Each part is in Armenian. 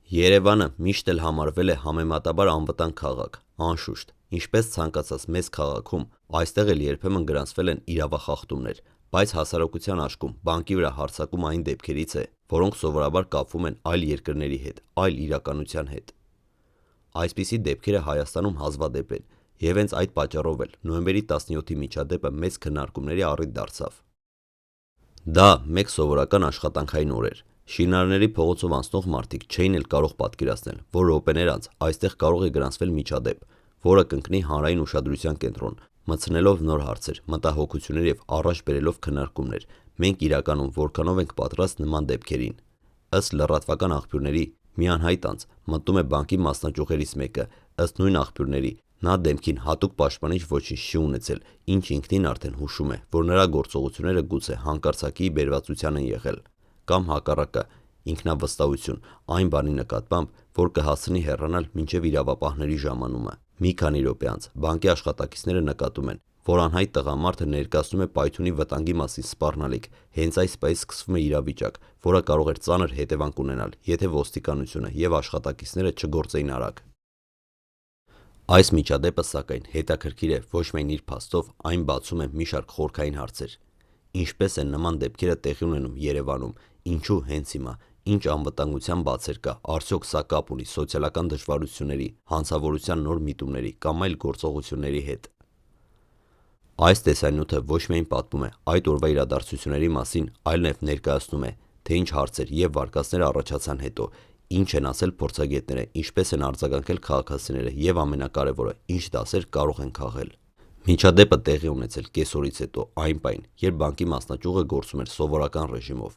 Երևանը միշտ էլ համարվել է համեմատաբար անվտանգ քաղաք, անշուշտ, ինչպես ցանկացած մեծ քաղաքում, այստեղ էլ երբեմն գրանցվել են իրավախախտումներ, բայց հասարակության աչքում բանկի վրա հարձակումը այն դեպքերից է, որոնք սովորաբար կապվում են այլ երկրների հետ, այլ իրականության հետ։ Այսպիսի դեպքերը Հայաստանում հազվադեպ են, եւ հենց այդ պատճառով էլ նոյեմբերի 17-ի միջադեպը մեծ քննարկումների առիթ դարձավ։ Դա մեկ սովորական աշխատանքային օր էր։ Շինարարների փողոցով անցնող մարդիկ չէին էլ կարող պատկերացնել, որ րոպեներ անց այստեղ կարող է գրանցվել միջադեպ, որը կընկնի հանրային ուշադրության կենտրոն, մտցնելով նոր հարցեր, մտահոգություններ եւ առաջ բերելով քննարկումներ։ Մենք իրականում որքանով ենք պատրաստ նման դեպքերին։ Ըստ լրատվական աղբյուրների, մի անհայտ անձ մտնում է բանկի մասնաճյուղերից մեկը, ըստ նույն աղբյուրների, նա դեմքին հատուկ պաշտպանիչ ոչինչ չի ունեցել, ինչ ինքնին արդեն հուշում է, որ նրա գործողությունները գուցե հանկարծակիի բերվածության են եղել, կամ հակառակը, ինքնավստահություն այն բանի նկատմամբ, որ կհասցնի հեռանալ մինչև իրավապահների ժամանումը։ Մի քանի րոպե անց բանկի աշխատակիցները նկատում են, որ անհայտ տղամարդը ներկայացնում է պայթյունի վտանգի մասին սպառնալիք, հենց այսպես սկսվում է իրավիճակ, որը կարող էր ծանր հետևանք ունենալ, եթե ոստիկանությունը եւ աշխատակիցները չգործեին արագ։ Այս միջադեպը, սակայն, հետաքրքիր է ոչ միայն իր փաստով, այն բացում է մի շարք խորքային հարցեր։ Ինչպես են նման դեպքերը տեղի ունենում Երևանում, ինչու հենց հիմա, ինչ անվտանգության բացեր կա, արդյոք սա կապ ունի սոցիալական դժվարությունների, հանցավորության նոր միտումների կամ այլ գործողությունների հետ։ Այս տեսանյութը ոչ միայն պատմում է այդ օրվա իրադարձությունների մասին, այլ նաև ներկայացնում է, թե ինչ հարցեր եւ վարկածներ առաջացան հետո, ինչ են ասել փորձագետները, ինչպես են արձագանքել քաղաքացիները եւ ամենակարևորը, ինչ դասեր կարող են քաղել։ Միջադեպը տեղի ունեցել կեսօրից հետո, այն պահին, երբ բանկի մասնաճյուղը գործում էր սովորական ռեժիմով։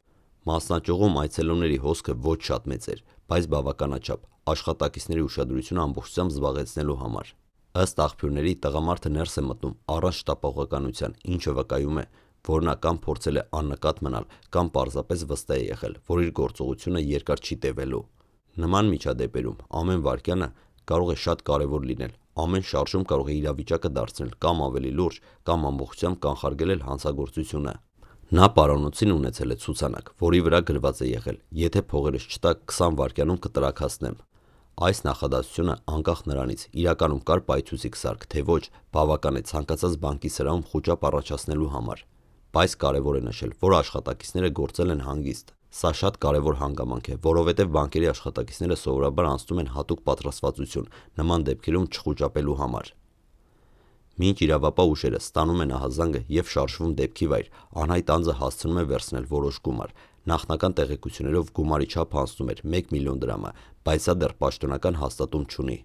Մասնաճյուղում այցելուների հոսքը ոչ շատ մեծ էր, բայց բավականաչափ աշխատակիցների ուշադրությունը ամբողջությամբ զբաղեցնելու համար։ Ըստ աղբյուրների, տղամարդը ներս է մտնում առանց շտապողականության, ինչը վկայում է, որ նա կամ փորձել է աննկատ մնալ, կամ պարզապես վստահ է եղել, որ իր գործողությունը երկար չի տևելու։ Նման միջադեպերում ամեն վայրկյանը կարող է շատ կարևոր լինել, ամեն շարժում կարող է իրավիճակը դարձնել կամ ավելի լուրջ, կամ ամբողջությամբ կանխարգելել հանցագործությունը։ Նա պարոնոցին ունեցել է ցուցանակ, որի վրա գրված է եղել. «Եթե փողերս չտաք, 20 վայրկյանում կտրաքացնեմ»։ Այս նախադասությունը, անկախ նրանից, իրականում կար պայթուցիկ սարք, թե ոչ, բավական է ցանկացած բանկի սրահում խուճապ առաջացնելու համար։ Բայց կարևոր է նշել, որ աշխատակիցները գործել են հանգիստ։ Սա շատ կարևոր հանգամանք է, որովհետև բանկերի աշխատակիցները սովորաբար անցնում են հատուկ պատրաստվածություն նման դեպքերում չխուճապելու համար։ Մինչ իրավապահ ուժերը ստանում են ահազանգը եւ շարժվում դեպքի վայր, անհայտ անձը հասցնում է վերցնել որոշ գումար։ Նախնական տեղեկություններով գումարի չափը անցնում էր 1 միլիոն դրամը, բայց սա դեռ պաշտոնական հաստատում չունի։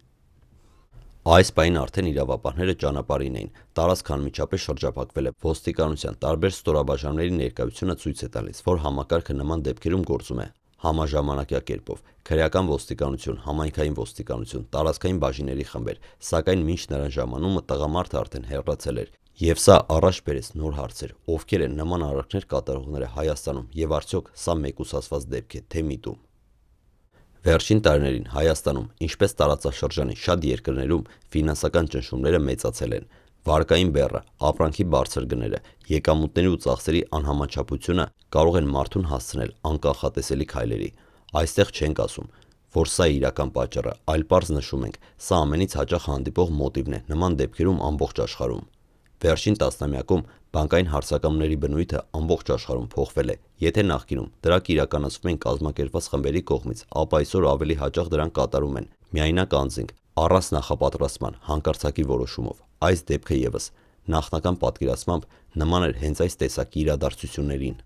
Այս պահին արդեն իրավապահները ճանապարհին էին, տարածքը անմիջապես շրջափակվել է։ Ոստիկանության տարբեր ստորաբաժանումների ներկայությունը ցույց է տալիս, որ համակարգը նման դեպքերում գործում է համաժամանակյա կերպով։ Քրեական ոստիկանություն, համայնքային ոստիկանություն, տարածքային բաժինների խմբեր, սակայն մինչ նրան ժամանումը տղամարդը արդեն հեռացել էր։ Եվ սա առաջ բերեց նոր հարցեր. ովքեր են նման արարքներ կատարողները Հայաստանում եւ արդյոք սա մեկուսացված դեպք է, թե միտում։ Վերջին տարիներին Հայաստանում, ինչպես տարածաշրջանի շատ երկրներում, ֆինանսական ճնշումները մեծացել են։ Վարկային բեռը, ապրանքի բարձր գները, եկամուտների ու ծախսերի անհամաչափությունը կարող են մարդուն հասցնել անկանխատեսելի քայլերի։ Այստեղ չենք ասում, որ սա է իրական պատճառը, այլ պարզ նշում ենք, սա ամենից հաճախ հանդիպող մոտիվն է նման դեպքերում ամբողջ աշխարհում։ Վերջին տասնամյակում բանկային հարձակումների բնույթը ամբողջ աշխարհում փոխվել է։ Եթե նախկինում դրանք իրականացվում են կազմակերպված խմբերի կողմից, ապա այսօր ավելի հաճախ դրանք կատարում են միայնակ անձինք, առանց նախապատրաստման, հանկարծակի որոշումով։ Այս դեպքը ևս նախնական պատկերացմամբ նման էր հենց այս տեսակի իրադարձություններին։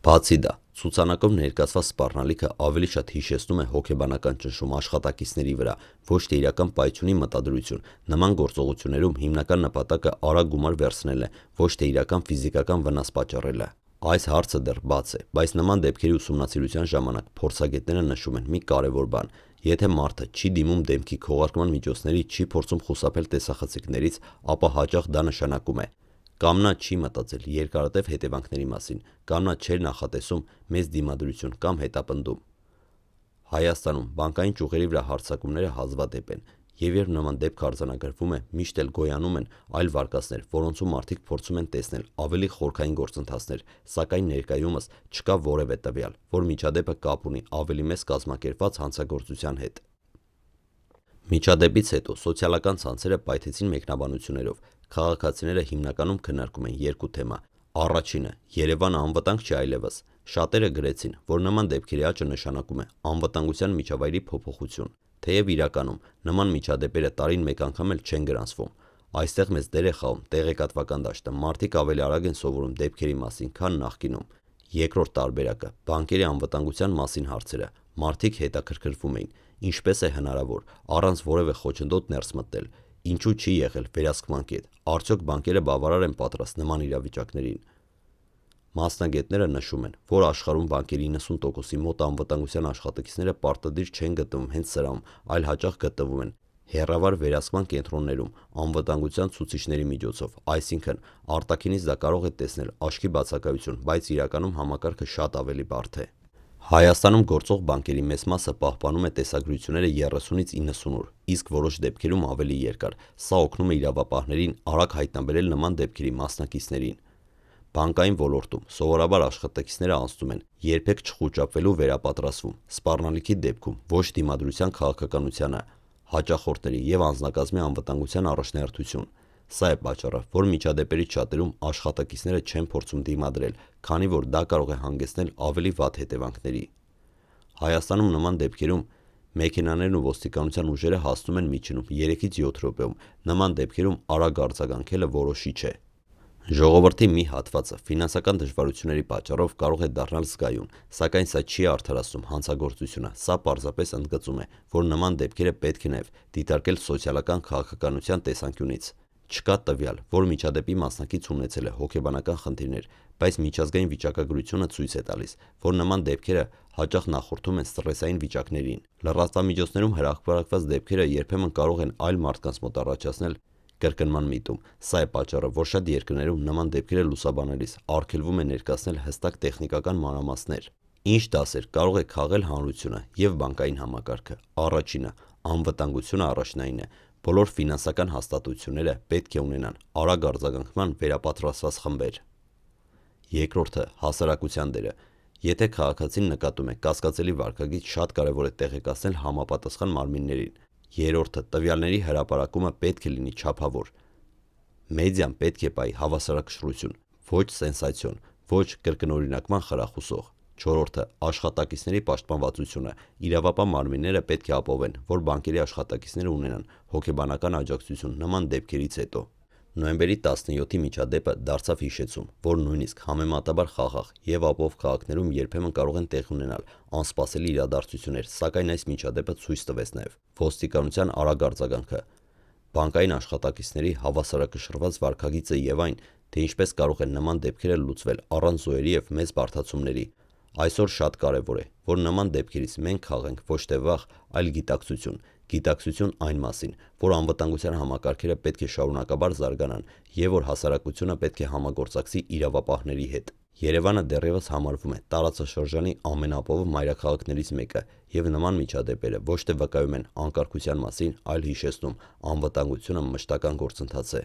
Բացի դա, ցուցանակով ներկայացված սպառնալիքը ավելի շատ հիշեցնում է հոգեբանական ճնշում աշխատակիցների վրա, ոչ թե իրական պայթյունի մտադրություն։ Նման գործողություններում հիմնական նպատակը արագ գումար վերցնելն է, ոչ թե իրական ֆիզիկական վնաս պատճառելը։ Այս հարցը դեռ բաց է, բայց նման դեպքերի ուսումնասիրության ժամանակ փորձագետները նշում են մի կարևոր բան. եթե մարդը չի դիմում դեմքի քողարկման միջոցների, չի փորձում խուսափել տեսախցիկներից, ապա հաճախ դա նշանակում է կամ նա չի մտածել երկարատև հետևանքների մասին, կամ նա չէր նախատեսում մեծ դիմադրություն կամ հետապնդում։ Հայաստանում բանկային ճյուղերի վրա հարձակումները հազվադեպ են, Եվ երբ նման դեպք արձանագրվում է, միշտ էլ գոյանում են այլ վարկածներ, որոնցում մարդիկ փորձում են տեսնել ավելի խորքային գործընթացներ, սակայն ներկայումս չկա որևէ տվյալ, որ միջադեպը կապ ունի ավելի մեծ կազմակերպված հանցագործության հետ։ Միջադեպից հետո սոցիալական ցանցերը պայթեցին մեկնաբանություններով։ Քաղաքացիները հիմնականում քննարկում են երկու թեմա։ Առաջինը՝ Երևանը անվտանգ չի այլևս։ Շատերը գրեցին, որ նման դեպքերի աճը նշանակում է անվտանգության միջավայրի փոփոխություն, թեև իրականում նման միջադեպերը տարին մեկ անգամ էլ չեն գրանցվում։ Այստեղ մեծ դեր է խաղում տեղեկատվական դաշտը, մարդիկ ավելի արագ են սովորում դեպքերի մասին, քան նախկինում։ Երկրորդ տարբերակը՝ բանկերի անվտանգության մասին հարցերը։ Մարդիկ հետաքրքրվում էին, ինչպես է հնարավոր առանց որևէ խոչընդոտ ներս մտնել, ինչու չի եղել վերահսկման կետ, արդյոք բանկերը բավարար են պատրաստ նման իրավիճակներին։ Մասնագետները նշում են, որ աշխարհում բանկերի 90%-ի մոտ անվտանգության աշխատակիցները պարտադիր չեն գտնվում հենց սրահում, այլ հաճախ գտնվում են հեռավար վերահսկման կենտրոններում անվտանգության ցուցիչների միջոցով, այսինքն արտաքինից դա կարող է տեսնել աչքի բացակայություն, բայց իրականում համակարգը շատ ավելի բարդ է։ Հայաստանում գործող բանկերի մեծ մասը պահպանում է տեսագրությունները 30-ից 90 օր, իսկ որոշ դեպքերում ավելի երկար։ Սա օգնում է իրավապահներին արագ հայտնաբերել նման դեպքերի մասնակիցներին։ Բանկային ոլորտում սովորաբար աշխատակիցները անցնում են երբեք չխուճապվելու վերապատրաստվում, սպառնալիքի դեպքում ոչ դիմադրության քաղաքականությանը, հաճախորդների և անձնակազմի անվտանգության առաջնահերթություն։ Սա է պատճառը, որ միջադեպերից շատերում աշխատակիցները չեն փորձում դիմադրել, քանի որ դա կարող է հանգեցնել ավելի վատ հետևանքների։ Հայաստանում նման դեպքերում մեքենաներն ու ոստիկանության ուժերը հասնում են միջինում 3-ից 7 րոպեում, նման դեպքերում արագ արձագանքելը որոշիչ է։ Ժողովրդի մի հատվածը ֆինանսական դժվարությունների պատճառով կարող է դառնալ զգայուն, սակայն սա չի արդարացնում հանցագործությունը, սա պարզապես ընդգծում է, որ նման դեպքերը պետք է նաև դիտարկել սոցիալական քաղաքականության տեսանկյունից։ Չկա տվյալ, որ միջադեպի մասնակից ունեցել է հոգեբանական խնդիրներ, բայց միջազգային վիճակագրությունը ցույց է տալիս, որ նման դեպքերը հաճախ նախորդում են սթրեսային վիճակներին։ Լրատվամիջոցներում հրապարակված դեպքերը երբեմն կարող են այլ մարդկանց մոտ առաջացնել կրկնման միտում։ Սա է պատճառը, որ շատ երկրներում նման դեպքերը լուսաբանելիս արգելվում է ներկայացնել հստակ տեխնիկական մանրամասներ։ Ինչ դասեր կարող է քաղել հանրությունը և բանկային համակարգը։ Առաջինը՝ անվտանգությունը առաջնային է։ Բոլոր ֆինանսական հաստատությունները պետք է ունենան արագ արձագանքման վերապատրաստված խմբեր։ Երկրորդը՝ հասարակության դերը։ Եթե քաղաքացին նկատում է կասկածելի վարքագիծ, շատ կարևոր է տեղեկացնել համապատասխան մարմիններին։ Երրորդը՝ տվյալների հրապարակումը պետք է լինի չափավոր։ Մեդիան պետք է պահի հավասարակշռություն, ոչ սենսացիոն, ոչ կրկնօրինակման խրախուսող։ Չորրորդը՝ աշխատակիցների պաշտպանվածությունը։ Իրավապահ մարմինները պետք է ապահովեն, որ բանկերի աշխատակիցները ունենան հոգեբանական աջակցություն նման դեպքերից հետո։ Նոյեմբերի 17-ի միջադեպը դարձավ հիշեցում, որ նույնիսկ համեմատաբար խաղաղ և ապահով քաղաքներում երբեմն կարող են տեղի ունենալ անսպասելի իրադարձություններ, սակայն այս միջադեպը ցույց տվեց նաև ոստիկանության արագ արձագանքը, բանկային աշխատակիցների հավասարակշռված վարքագիծը և այն, թե ինչպես կարող են նման դեպքերը լուծվել առանց զոհերի և մեծ բարդացումների։ Այսօր շատ կարևոր է, որ նման դեպքերից մենք քաղենք ոչ թե վախ, այլ գիտակցություն այն մասին, որ անվտանգության համակարգերը պետք է շարունակաբար զարգանան և որ հասարակությունը պետք է համագործակցի իրավապահների հետ։ Երևանը դեռևս համարվում է տարածաշրջանի ամենաապահով մայրաքաղաքներից մեկը, և նման միջադեպերը ոչ թե վկայում են անկարգության մասին, այլ հիշեցնում՝ անվտանգությունը մշտական գործընթաց է։